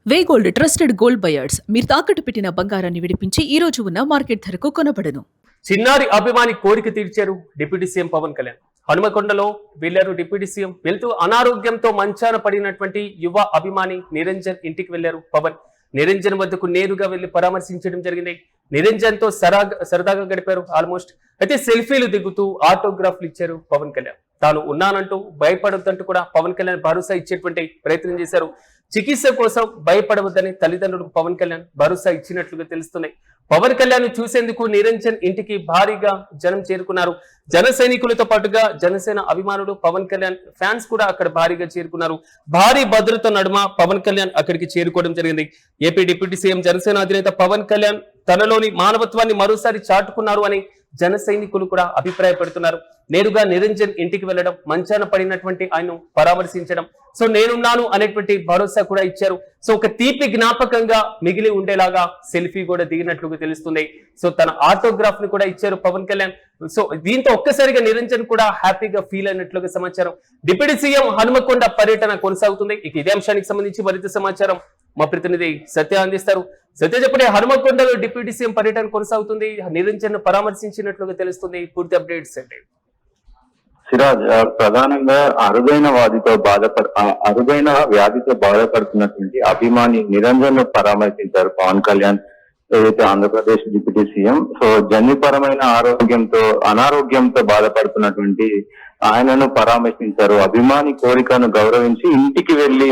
వే gold trusted gold buyers మీరు తాకట్టు పెట్టిన బంగారాన్ని విడిపించి ఈ రోజు ఉన్న మార్కెట్ ధరకు కొనబడను. చిన్నారి అభిమాని కోరిక తీర్చారు డిప్యూటీ సీఎం పవన్ కళ్యాణ్. హనుమకొండలో వెళ్లారు డిప్యూటీ సీఎం. వెళ్తూ అనారోగ్యంతో మంచాన పడినటువంటి యువ అభిమాని నిరంజన్ ఇంటికి వెళ్లారు పవన్. నిరంజన్ వద్దకు నేరుగా వెళ్లి పరామర్శించడం జరిగింది. నిరంజన్ తో సరదాగా గడిపారు ఆల్మోస్ట్. అయితే సెల్ఫీలు దిగుతూ ఆటోగ్రాఫ్లు ఇచ్చారు పవన్ కళ్యాణ్. తాను ఉన్నానంటూ భయపడొద్దంటూ కూడా పవన్ కళ్యాణ్ భరోసా ఇచ్చేటువంటి ప్రయత్నం చేశారు. చికిత్స కోసం భయపడవద్దని తల్లిదండ్రులకు పవన్ కళ్యాణ్ భరోసా ఇచ్చినట్లుగా తెలుస్తుంది. పవన్ కళ్యాణ్ చూసేందుకు నిరంజన్ ఇంటికి భారీగా జనం చేరుకున్నారు. జన సైనికులతో పాటుగా జనసేన అభిమానులు, పవన్ కళ్యాణ్ ఫ్యాన్స్ కూడా అక్కడ భారీగా చేరుకున్నారు. భారీ భద్రత నడుమ పవన్ కళ్యాణ్ అక్కడికి చేరుకోవడం జరిగింది. ఏపీ డిప్యూటీ సీఎం జనసేన అధినేత పవన్ కళ్యాణ్ తనలోని మానవత్వాన్ని మరోసారి చాటుకున్నారు అని జన సైనికులు కూడా అభిప్రాయపడుతున్నారు. నేరుగా నిరంజన్ ఇంటికి వెళ్లడం, మంచాన పడినటువంటి ఆయన్ను పరామర్శించడం, సో నేనున్నాను అనేటువంటి భరోసా కూడా ఇచ్చారు. సో ఒక తీపి జ్ఞాపకంగా మిగిలి ఉండేలాగా సెల్ఫీ కూడా దిగినట్లుగా తెలుస్తుంది. సో తన ఆటోగ్రాఫ్ ని కూడా ఇచ్చారు పవన్ కళ్యాణ్. సో దీంతో ఒక్కసారిగా నిరంజన్ కూడా హ్యాపీగా ఫీల్ అయినట్లుగా సమాచారం. డిప్యూటీ సీఎం హనుమకొండ పర్యటన కొనసాగుతుంది. ఇక ఇదే అంశానికి సంబంధించి మరింత సమాచారం మా ప్రతినిధి సత్య అందిస్తారు. సత్య చెప్పండి, హనుమకొండలో డిప్యూటీ సీఎం పర్యటన కొనసాగుతుంది. నిరంజన్ పరామర్శించినట్లుగా తెలుస్తుంది. పూర్తి అప్డేట్స్ అంటే సిరాజ్, ప్రధానంగా అరుదైన వ్యాధితో బాధపడుతున్నటువంటి అభిమాని నిరంజన్ ను పరామర్శించారు పవన్ కళ్యాణ్, ఏదైతే ఆంధ్రప్రదేశ్ డిప్యూటీ సీఎం. సో జన్యుపరమైన అనారోగ్యంతో బాధపడుతున్నటువంటి ఆయనను పరామర్శించారు. అభిమాని కోరికను గౌరవించి ఇంటికి వెళ్లి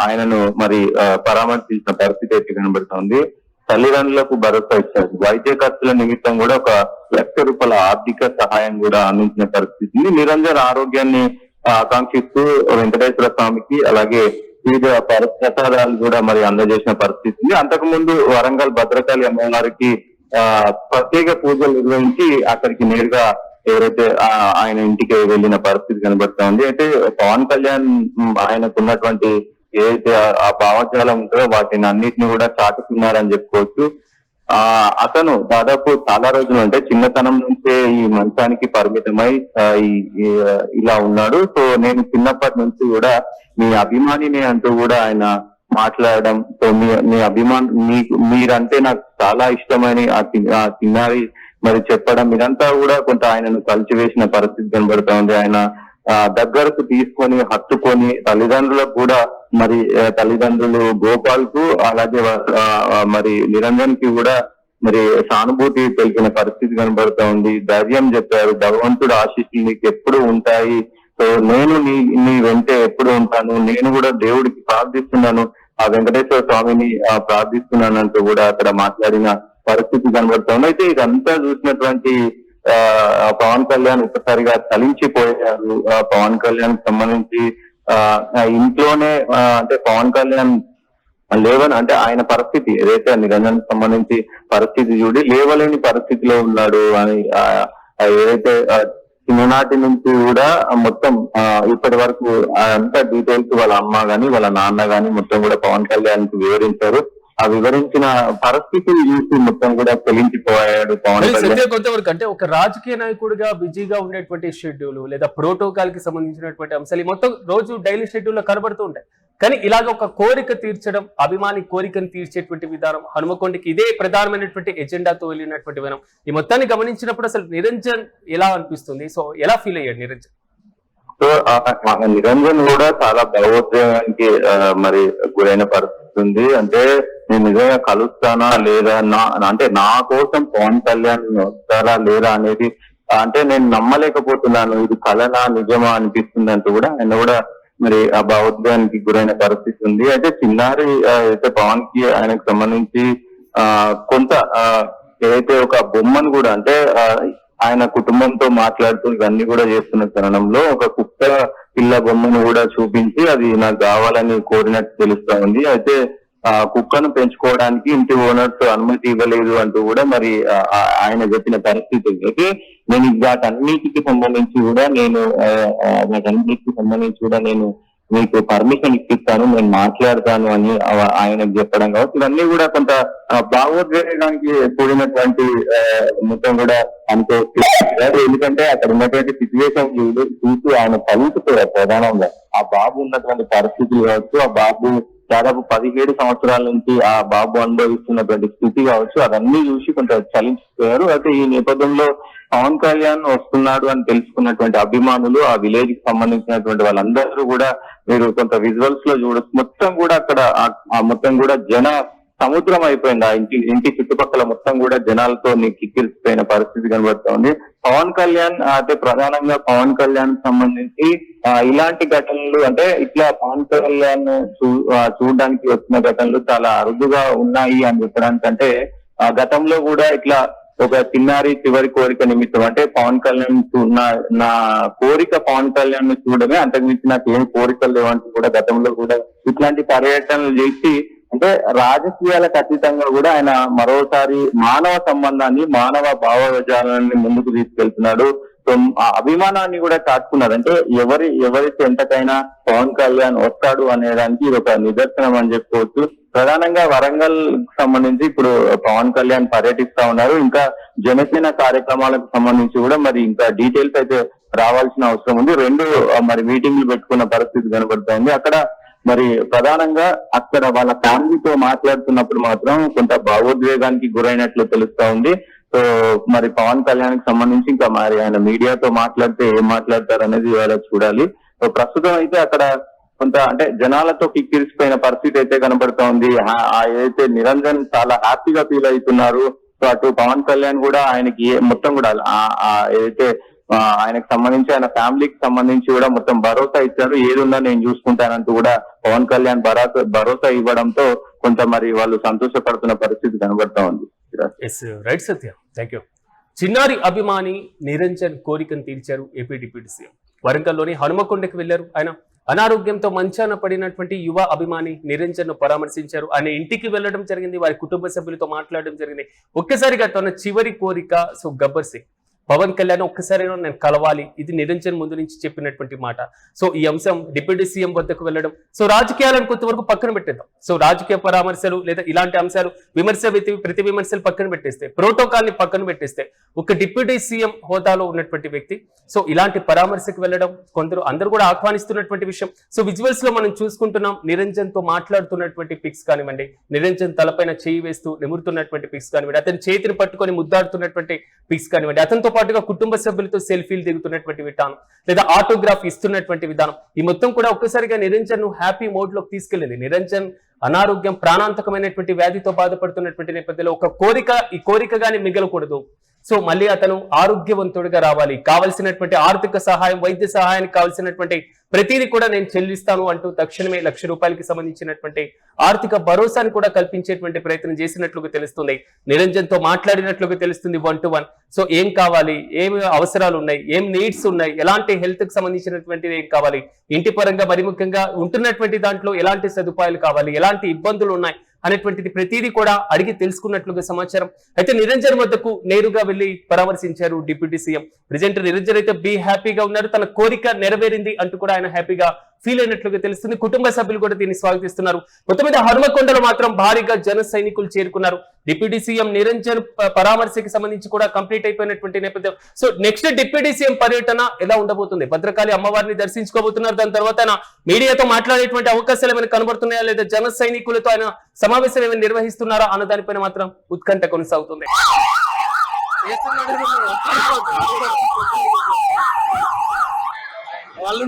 ఆయనను మరి పరామర్శించిన పరిస్థితి అయితే కనబడుతోంది. తల్లిదండ్రులకు భరోసా ఇచ్చారు. వైద్య ఖర్చుల నిమిత్తం కూడా ₹1,00,000 ఆర్థిక సహాయం కూడా అందించిన పరిస్థితి. నిరంజన్ ఆరోగ్యాన్ని ఆకాంక్షిస్తూ వెంకటేశ్వర స్వామికి అలాగే వివిధ ప్రసాదాలు కూడా మరి అందజేసిన పరిస్థితి. అంతకుముందు వరంగల్ భద్రకాళి అమ్మవారికి ప్రత్యేక పూజలు నిర్వహించి అక్కడికి నేరుగా ఎవరైతే ఆయన ఇంటికి వెళ్లిన పరిస్థితి కనబడుతోంది. అయితే పవన్ కళ్యాణ్ ఆయనకున్నటువంటి ఏదైతే ఆ భావజాలం ఉంటుందో వాటిని అన్నిటిని కూడా చాటుకున్నారని చెప్పుకోవచ్చు. అతను దాదాపు చాలా రోజులు అంటే చిన్నతనం నుంచే ఈ మంచానికి పరిమితమై ఇలా ఉన్నాడు. సో నేను చిన్నప్పటి నుంచి కూడా మీ అభిమానిని అంటూ కూడా ఆయన మాట్లాడడం, సో మీ మీరంటే నాకు చాలా ఇష్టమని ఆ చిన్నారి మరి చెప్పడం, ఇదంతా కూడా కొంత ఆయనను కలిసివేసిన పరిస్థితి కనబడుతా ఉంది. ఆయన దగ్గరకు తీసుకొని హత్తుకొని తల్లిదండ్రులకు కూడా మరి తల్లిదండ్రులు గోపాల్ కు అలాగే మరి నిరంజన్ కి కూడా మరి సానుభూతి తెలిపిన పరిస్థితి కనబడుతూ ఉంది. ధైర్యం చెప్పారు. భగవంతుడు ఆశీస్సులు నీకు ఎప్పుడు ఉంటాయి, సో నేను నీ వెంటే ఎప్పుడు ఉంటాను, నేను కూడా దేవుడికి ప్రార్థిస్తున్నాను, ఆ వెంకటేశ్వర స్వామిని ప్రార్థిస్తున్నాను అంటూ కూడా అక్కడ మాట్లాడిన పరిస్థితి కనబడుతుంది. అయితే ఇదంతా చూసినటువంటి పవన్ కళ్యాణ్ ఒక్కసారిగా చలించిపోయారు. పవన్ కళ్యాణ్ సంబంధించి ఇంట్లోనే అంటే పవన్ కళ్యాణ్ అంటే ఆయన పరిస్థితి ఏదైతే నిరంజన్ సంబంధించి పరిస్థితి చూడి లేవలేని పరిస్థితిలో ఉన్నాడు అని ఏదైతే చిన్ననాటి నుంచి కూడా మొత్తం ఇప్పటి వరకు అంతా డీటెయిల్స్ వాళ్ళ అమ్మ గాని వాళ్ళ నాన్న గాని మొత్తం కూడా పవన్ కళ్యాణ్ కి వివరించారు. ఆ వివరించిన పరిస్థితిని చూసి మొత్తం కూడా చెల్లించిపోయాడు పవన్ కళ్యాణ్. కొంతవరకు అంటే ఒక రాజకీయ నాయకుడిగా బిజీగా ఉండేటువంటి షెడ్యూల్ లేదా ప్రోటోకాల్ కి సంబంధించినటువంటి అంశాలు మొత్తం రోజు డైలీ షెడ్యూల్ లో కనబడుతూ ఉంటాయి. కానీ ఇలాగ ఒక కోరిక తీర్చడం, అభిమాని కోరికను తీర్చేటువంటి విధానం, హనుమకొండకి ఇదే ప్రధానమైనటువంటి ఎజెండాతో వెళ్ళినటువంటి విధానం, ఈ మొత్తాన్ని గమనించినప్పుడు అసలు నిరంజన్ ఎలా అనిపిస్తుంది? సో ఎలా ఫీల్ అయ్యాడు నిరంజన్? సో నిరంజన్ కూడా చాలా భావోద్వేగానికి మరి గురైన పరిస్థితి ఉంది. అంటే నేను నిజంగా కలుస్తానా లేదా, అంటే నా కోసం పవన్ కళ్యాణ్ వస్తారా లేదా అనేది అంటే నేను నమ్మలేకపోతున్నాను, ఇది కలనా నిజమా అనిపిస్తుంది అంటూ కూడా ఆయన కూడా మరి ఆ భావోద్వేగానికి గురైన పరిస్థితి ఉంది. అయితే చిన్నారి అయితే పవన్ కి ఆయనకు సంబంధించి కొంత ఏదైతే ఒక బొమ్మను కూడా అంటే ఆయన కుటుంబంతో మాట్లాడుతూ ఇవన్నీ కూడా చేస్తున్న తరుణంలో ఒక కుక్క పిల్ల బొమ్మను కూడా చూపించి అది నాకు కావాలని కోరినట్టు తెలుస్తా ఉంది. అయితే ఆ కుక్కను పెంచుకోవడానికి ఇంటి ఓనర్స్ అనుమతి ఇవ్వలేదు అంటూ కూడా మరి ఆయన చెప్పిన పరిస్థితి. అయితే నేను వాటన్నిటికి సంబంధించి కూడా నేను మీకు పర్మిషన్ ఇప్పిస్తాను, నేను మాట్లాడతాను అని ఆయనకు చెప్పడం కావచ్చు. ఇవన్నీ కూడా కొంత భావోద్వేగానికి కూడినటువంటి మొత్తం కూడా అనుకోవచ్చు. ఎందుకంటే అక్కడ ఉన్నటువంటి సిచ్యువేషన్ చూసి ఆయన తలుచుకోరు ప్రధానంగా ఆ బాబు ఉన్నటువంటి పరిస్థితులు కావచ్చు, ఆ బాబు దాదాపు 17 సంవత్సరాల నుంచి ఆ బాబు అనుభవిస్తున్నటువంటి స్థితి కావచ్చు, అవన్నీ చూసి కొంత చలించిపోయారు. అయితే ఈ నేపథ్యంలో పవన్ కళ్యాణ్ వస్తున్నాడు అని తెలుసుకున్నటువంటి అభిమానులు, ఆ విలేజ్ కి సంబంధించినటువంటి వాళ్ళందరూ కూడా మీరు కొంత విజువల్స్ లో చూడొచ్చు. మొత్తం కూడా అక్కడ ఆ మొత్తం కూడా జన సముద్రం అయిపోయింది. ఆ ఇంటి చుట్టుపక్కల మొత్తం కూడా జనాలతో కిక్కిరిసిపోయిన పరిస్థితి కనబడుతోంది. పవన్ కళ్యాణ్ అంటే ప్రధానంగా పవన్ కళ్యాణ్ సంబంధించి ఇలాంటి ఘటనలు అంటే ఇట్లా పవన్ కళ్యాణ్ చూడడానికి వచ్చిన ఘటనలు చాలా అరుదుగా ఉన్నాయి అని చెప్పడానికంటే గతంలో కూడా ఇట్లా ఒక చిన్నారి చివరి కోరిక నిమిత్తం అంటే పవన్ కళ్యాణ్ నా కోరిక పవన్ కళ్యాణ్ ను చూడమే, అంతకుమించి నాకు ఏం కోరికలు లేవంటూ కూడా గతంలో కూడా ఇట్లాంటి పర్యటనలు చేసి అంటే రాజకీయాలకు అతీతంగా కూడా ఆయన మరోసారి మానవ సంబంధాన్ని, మానవ భావజాలాన్ని ముందుకు తీసుకెళ్తున్నాడు. ఆ అభిమానాన్ని కూడా చాటుకున్నారు. అంటే ఎవరికి ఎంతకైనా పవన్ కళ్యాణ్ వస్తాడు అనేదానికి ఇది ఒక నిదర్శనం అని చెప్పుకోవచ్చు. ప్రధానంగా వరంగల్ సంబంధించి ఇప్పుడు పవన్ కళ్యాణ్ పర్యటిస్తా ఉన్నారు. ఇంకా జనసేన కార్యక్రమాలకు సంబంధించి కూడా మరి ఇంకా డీటెయిల్స్ అయితే రావాల్సిన అవసరం ఉంది. 2 మరి మీటింగ్లు పెట్టుకున్న పరిస్థితి కనబడుతోంది. అక్కడ మరి ప్రధానంగా అక్కడ వాళ్ళ ఫ్యామిలీతో మాట్లాడుతున్నప్పుడు మాత్రం కొంత భావోద్వేగానికి గురైనట్లు తెలుస్తా ఉంది. సో మరి పవన్ కళ్యాణ్ కి సంబంధించి ఇంకా మరి ఆయన మీడియాతో మాట్లాడితే ఏం మాట్లాడతారు అనేది ఇవాళ చూడాలి. సో ప్రస్తుతం అయితే అక్కడ కొంత అంటే జనాలతో కిక్కిరిసిపోయిన పరిస్థితి అయితే కనబడుతూ ఉంది. ఏదైతే నిరంజన్ చాలా హ్యాపీగా ఫీల్ అవుతున్నారు. సో అటు పవన్ కళ్యాణ్ కూడా ఆయనకి మొత్తం కూడా ఏదైతే ఆయనకు సంబంధించి ఆయన ఫ్యామిలీకి సంబంధించి కూడా మొత్తం భరోసా ఇచ్చారు. ఏదున్నా నేను చూసుకుంటానంటూ కూడా పవన్ కళ్యాణ్ భరోసా ఇవ్వడంతో కొంత మరి వాళ్ళు సంతోషపడుతున్న పరిస్థితి కనబడతా ఉంది. Right Satya, thank you. చిన్నారి అభిమాని నిరంజన్ కోరికను తీర్చారు ఏపీ డిప్యూటీ సీఎం. వరంగల్లోని హనుమకొండకి వెళ్లారు. ఆయన అనారోగ్యంతో మంచాన పడినటువంటి యువ అభిమాని నిరంజన్ ను పరామర్శించారు. ఆయన ఇంటికి వెళ్లడం జరిగింది, వారి కుటుంబ సభ్యులతో మాట్లాడడం జరిగింది. ఒక్కసారిగా తన చివరి కోరిక సో గబ్బర్ సింగ్ పవన్ కళ్యాణ్ ఒక్కసారి నేను కలవాలి, ఇది నిరంజన్ ముందు నుంచి చెప్పినటువంటి మాట. సో ఈ అంశం డిప్యూటీ సీఎం వద్దకు వెళ్ళడం, సో రాజకీయాలను కొంతవరకు పక్కన పెట్టేద్దాం. సో రాజకీయ పరామర్శలు లేదా ఇలాంటి అంశాలు ప్రతి విమర్శలు పక్కన పెట్టేస్తే, ప్రోటోకాల్ ని పక్కన పెట్టేస్తే, ఒక డిప్యూటీ సీఎం హోదాలో ఉన్నటువంటి వ్యక్తి సో ఇలాంటి పరామర్శకు వెళ్ళడం అందరూ కూడా ఆహ్వానిస్తున్నటువంటి విషయం. సో విజువల్స్ లో మనం చూసుకుంటున్నాం నిరంజన్ తో మాట్లాడుతున్నటువంటి పిక్స్ కానివ్వండి, నిరంజన్ తలపైన చేయి వేస్తూ నిమురుతున్నటువంటి పిక్స్ కానివ్వండి, అతని చేతిని పట్టుకొని ముద్దాడుతున్నటువంటి పిక్స్ కానివ్వండి, అతనితో పాటుగా కుటుంబ సభ్యులతో సెల్ఫీలు దిగుతున్నటువంటి విధానం లేదా ఆటోగ్రాఫ్ ఇస్తున్నటువంటి విధానం, ఈ మొత్తం కూడా ఒక్కసారిగా నిరంజన్ ను హ్యాపీ మోడ్ లోకి తీసుకెళ్లింది. నిరంజన్ అనారోగ్యం, ప్రాణాంతకమైనటువంటి వ్యాధితో బాధపడుతున్నటువంటి నేపథ్యంలో ఈ కోరికగానే మిగలకూడదు. సో మళ్ళీ అతను ఆరోగ్యవంతుడిగా రావాలి, కావలసినటువంటి ఆర్థిక సహాయం, వైద్య సహాయానికి కావాల్సినటువంటి ప్రతిదీ కూడా నేను చెల్లిస్తాను అంటూ తక్షణమే ₹1,00,000 సంబంధించినటువంటి ఆర్థిక భరోసాను కూడా కల్పించేటువంటి ప్రయత్నం చేసినట్లుగా తెలుస్తుంది. నిరంజన్ తో మాట్లాడినట్లుగా తెలుస్తుంది 1-to-1. సో ఏం కావాలి, ఏమి అవసరాలు ఉన్నాయి, ఏం నీడ్స్ ఉన్నాయి, ఎలాంటి హెల్త్ కి సంబంధించినటువంటిది ఏం కావాలి, ఇంటి పరంగా మరి ముఖ్యంగా ఉంటున్నటువంటి దాంట్లో ఎలాంటి సదుపాయాలు కావాలి, ఎలాంటి ఇబ్బందులు ఉన్నాయి అనేటువంటిది ప్రతిదీ కూడా అడిగి తెలుసుకున్నట్లుగా సమాచారం. అయితే నిరంజన్ వద్దకు నేరుగా వెళ్లి పరామర్శించారు డిప్యూటీ సీఎం. ప్రెజెంట్ నిరంజన్ అయితే హ్యాపీగా ఉన్నారు, తన కోరిక నెరవేరింది అంటూ కూడా ఆయన హ్యాపీగా ఫీల్ అయినట్లుగా తెలుస్తుంది. కుటుంబ సభ్యులు కూడా దీన్ని స్వాగతిస్తున్నారు. మొత్తం మీద హనుమకొండలో మాత్రం భారీగా జన సైనికులు చేరుకున్నారు. డిప్యూటీ సీఎం నిరంజన్ పరామర్శకి సంబంధించి కూడా కంప్లీట్ అయిపోయినటువంటి నేపథ్యం. సో నెక్స్ట్ డిప్యూటీ సీఎం పర్యటన ఎలా ఉండబోతుంది? భద్రకాళి అమ్మవారిని దర్శించుకోబోతున్నారు. దాని తర్వాత ఆయన మీడియాతో మాట్లాడేటువంటి అవకాశాలు ఏమైనా కనబడుతున్నాయా, లేదా జన సైనికులతో ఆయన సమావేశం ఏమైనా నిర్వహిస్తున్నారా అన్న దానిపైన మాత్రం ఉత్కంఠ కొనసాగుతుంది. వాళ్ళు